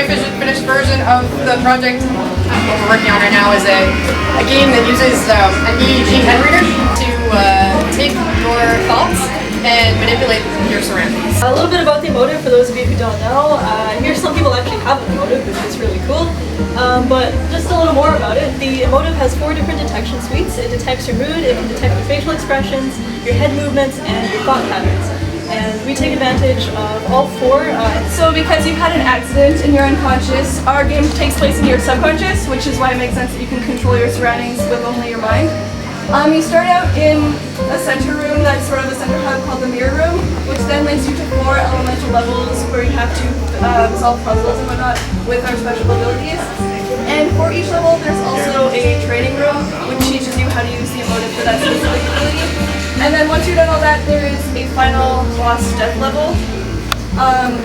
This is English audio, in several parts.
semi-finished version of the project. What we're working on right now is a game that uses an EEG head reader to take your thoughts and manipulate your surroundings. A little bit about the emotive for those of you who don't know. Here some people actually have an emotive, which is really cool. But just a little more about it. The emotive has 4 different detection suites. It detects your mood, it can detect your facial expressions, your head movements, and your thought patterns. And we take advantage of all 4. So because you've had an accident and you're unconscious, our game takes place in your subconscious, which is why it makes sense that you can control your surroundings with only your mind. You start out in a center room that's sort of a center hub called the mirror room, which then links you to 4 elemental levels where you have to solve puzzles and whatnot with our special abilities. And for each level, there's also a training room, which teaches you how to use the emotive for that specific ability. And then once you've done all that, there is a final boss death level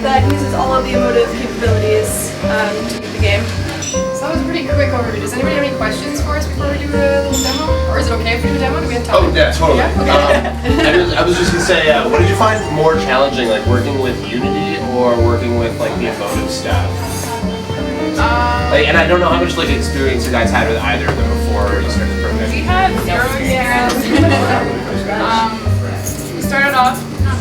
that uses all of the emotive capabilities to beat the game. So that was a pretty quick overview. Does anybody have any questions for us before we do a little demo? Or is it okay if we do a demo? Do we have time? Oh, yeah, totally. Yeah? Okay. I was just gonna say, what did you find more challenging, like working with Unity or working with like the emotive stuff? And I don't know how much like experience you guys had with either of them before you started programming. We had 0 experience. We started off,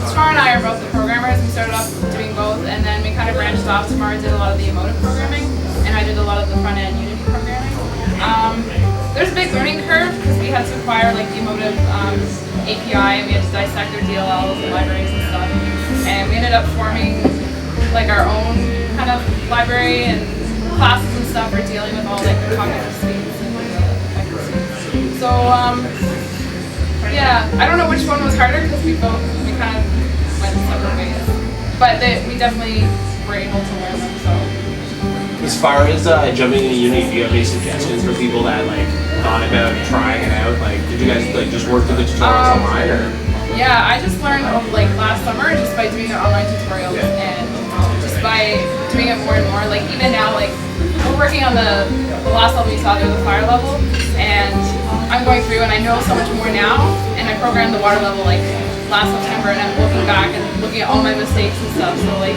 Tamara and I are both the programmers. We started off doing both, and then we kind of branched off. Tamara did a lot of the emotive programming, and I did a lot of the front end Unity programming. There's a big learning curve because we had to acquire like the emotive API, and we had to dissect their DLLs and libraries and stuff. And we ended up forming like our own kind of library and classes and stuff for dealing with all like the cognitive suites and affective suites. So yeah, I don't know which one was harder because we kind of went separate ways, but we definitely were able to learn them. So. As far as jumping into Unity, do you have any suggestions for people that like thought about trying it out? Like, did you guys like just work through the tutorials online, or? Yeah, I just learned like last summer just by doing the online tutorials and just by doing it more and more. Like even now, like we're working on the last level you saw there, the fire level, and I'm going through and I know so much more now. And I programmed the water level like last September, and I'm looking back and looking at all my mistakes and stuff. So like,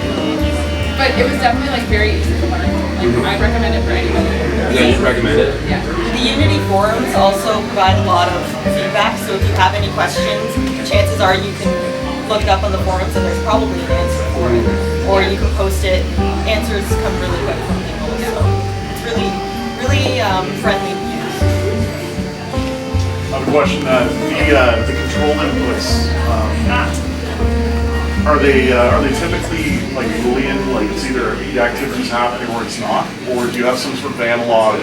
but it was definitely like very easy to learn. Like I recommend it for anybody. Yeah, you recommend it? Yeah. The Unity forums also provide a lot of feedback, so if you have any questions, chances are you can look it up on the forums and there's probably an answer for it. Or you can post it. Answers come really quick from people, so it's really friendly to use. I have a question. The control inputs, are they typically like Boolean, like it's either the activity's happening or it's not, or do you have some sort of analog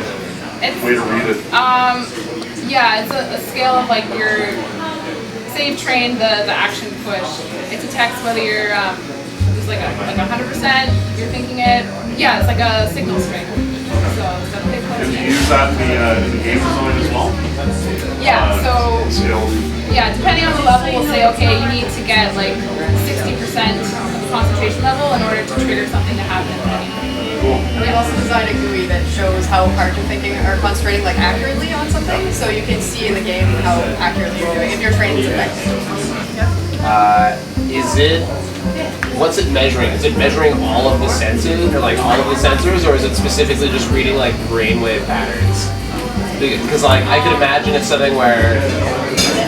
way to read it? Yeah, it's a scale of like your, say you've trained the action push. It detects whether you're it's like 100%, you're thinking it. Yeah, it's like a signal string. So it's definitely close. And do you use that in the game design as well? Yeah, depending on the level, we'll say, okay, you need to get like 60% concentration level in order to trigger something to happen. Cool. And we've also designed a GUI that shows how hard you're thinking or concentrating like accurately on something, so you can see in the game how accurately you're doing if your training is effective. What's it measuring? Is it measuring all of the senses, or like all of the sensors, or is it specifically just reading like brainwave patterns? Because like I could imagine it's something where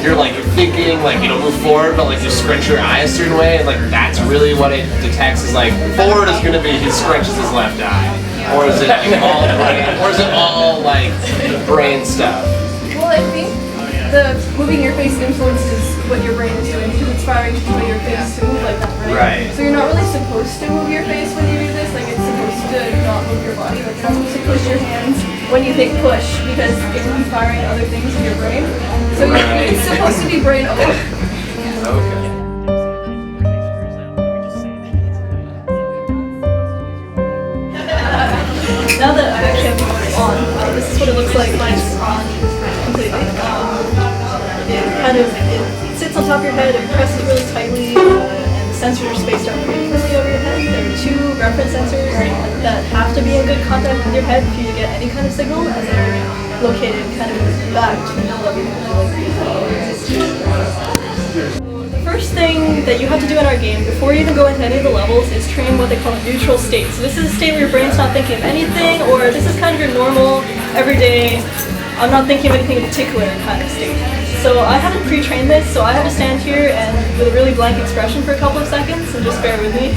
you're thinking like move forward, but like you scrunch your eyes a certain way, and like that's really what it detects is like forward is going to be he scrunches his left eye, or is it all brain, or is it all like brain stuff? Well, I think the moving your face influences what your brain is doing because it's firing to put your face to move like that, right? Right. So you're not really supposed to move your face when you do this, like it's supposed to not move your body, but you're not supposed to push your hands when you think push because it will be firing other things in your brain. So it's supposed to be brain aware. Okay. Now that I actually have it on, this is what it looks like when it's on completely. It sits on top of your head, it presses really tightly, and the sensors are spaced out pretty evenly over your head. There are 2 reference sensors that have to be in good contact with your head for you to get any kind of signal, and they're located kind of back to the middle of your head. The first thing that you have to do in our game before you even go into any of the levels is train what they call a neutral state. So this is a state where your brain's not thinking of anything, or this is kind of your normal, everyday, I'm not thinking of anything in particular kind of state. So I haven't pre-trained this, so I have to stand here and with a really blank expression for a couple of seconds, and just bear with me.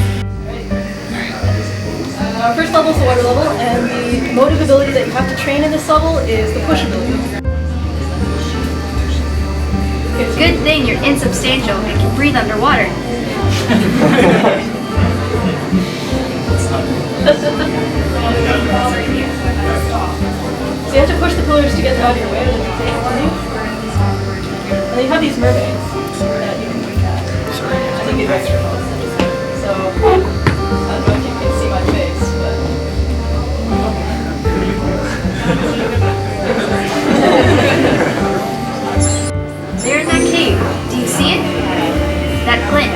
Our first level is the water level, and the emotive ability that you have to train in this level is the push ability. Good thing you're insubstantial and can breathe underwater. So you have to push the pillars to get out of your way, and then you take it on you. And then you have these mermaids that you can look at. I think you guys are most. So, I don't know if you can see my face, but... They're in that cave. Do you see it? That glint.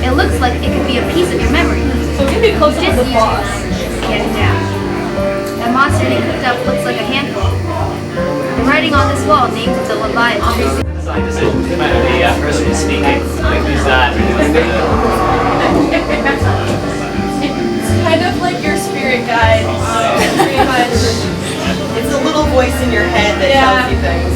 It looks like it could be a piece of your memory. So we're going to be close to Just the use boss. your memory to get it down. The monster they cooked up looks like a handful. The writing on this wall names the Leviathan. Scientist, the person who's speaking, like who's that? It's kind of like your spirit guide, pretty much. It's a little voice in your head that tells you things.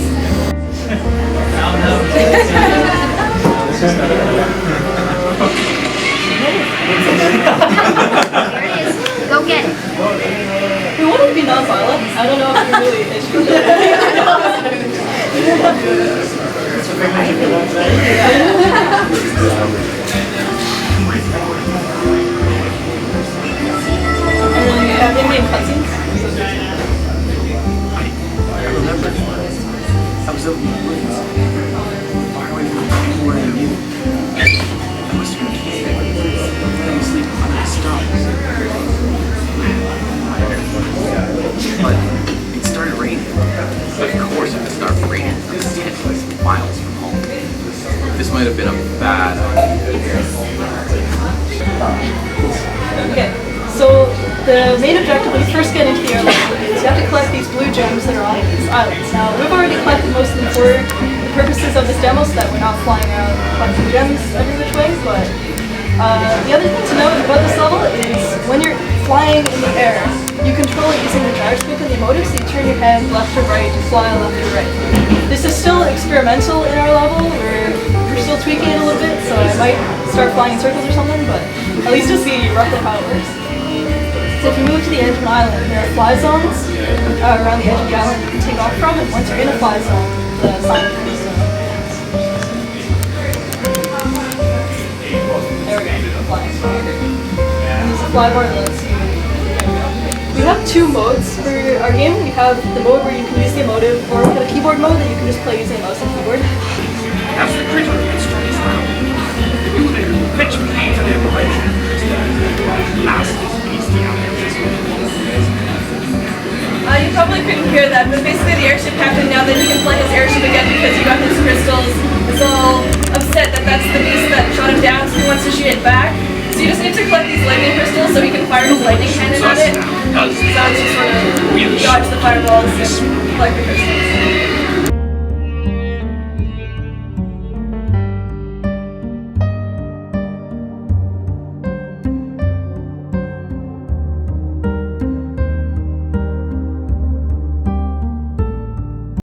There it is. Go get it. We want it to be non-violent. I don't know if you're really issues with And then you have in-game cutscenes. I remember I was out in the woods, far away from anywhere I knew. I must have been a kid, falling asleep under the stars. But it started raining. Of course, if it started raining, I was 10 miles from home. This might have been a bad idea. Okay, so the main objective when you first get into the air level is you have to collect these blue gems that are on these islands. Now, we've already collected most of them for the purposes of this demo so that we're not flying around collecting gems every which way, but the other thing to note about this level is when you're flying in the air, you control it using the gyroscope and the emotive, so you turn your head left or right, you fly left or right. This is still experimental in our level, we're still tweaking it a little bit, so I might start flying in circles or something, but at least you'll see roughly how it works. So if you move to the edge of an island, there are fly zones around the edge of the island you can take off from, and once you're in a fly zone, the sign appears. There we go, flying. And there's a fly bar that lets you. We have two modes for our game. We have the mode where you can use the emotive, or we have a keyboard mode that you can just play using a mouse and keyboard. As the creature instruments round, you will pitch me to the operation. Last You probably couldn't hear that, but basically the airship captain, now that he can fly his airship again because he got his crystals, is all upset that that's the beast that shot him down, so he wants to shoot it back. So you just need to collect these lightning crystals so he can fire his lightning cannon at it. So just sort of dodge the fireballs and collect the crystals.